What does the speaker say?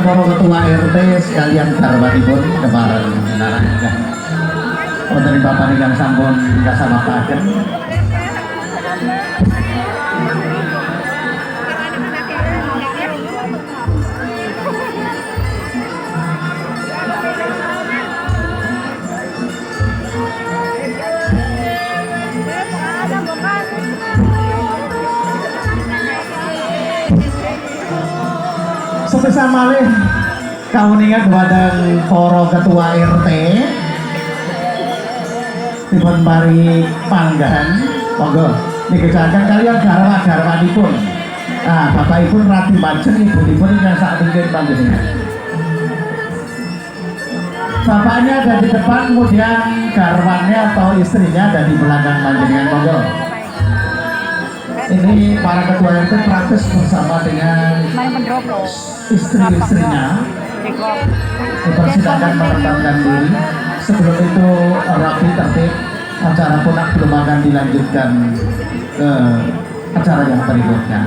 para ketua RT sekalian garwanipun kemarin narangkan wonten bapak ingkang sampun kasamataken. Sebisa malih kauningan kepada para ketua RT dipun mari panggahan monggo dikejakan kalian garwa-garwanipun. Nah, bapak ibu rati bajeng ibu-ibu yang saat ini panjenengan. Bapaknya ada di depan, kemudian garwannya atau istrinya ada di belakang panjenengan monggo. Ini para ketua RT praktis bersama dengan istri-istrinya dipersilakan menempatkan diri. Sebelum itu rapi tertib, acara punak belum akan dilanjutkan ke acara yang berikutnya.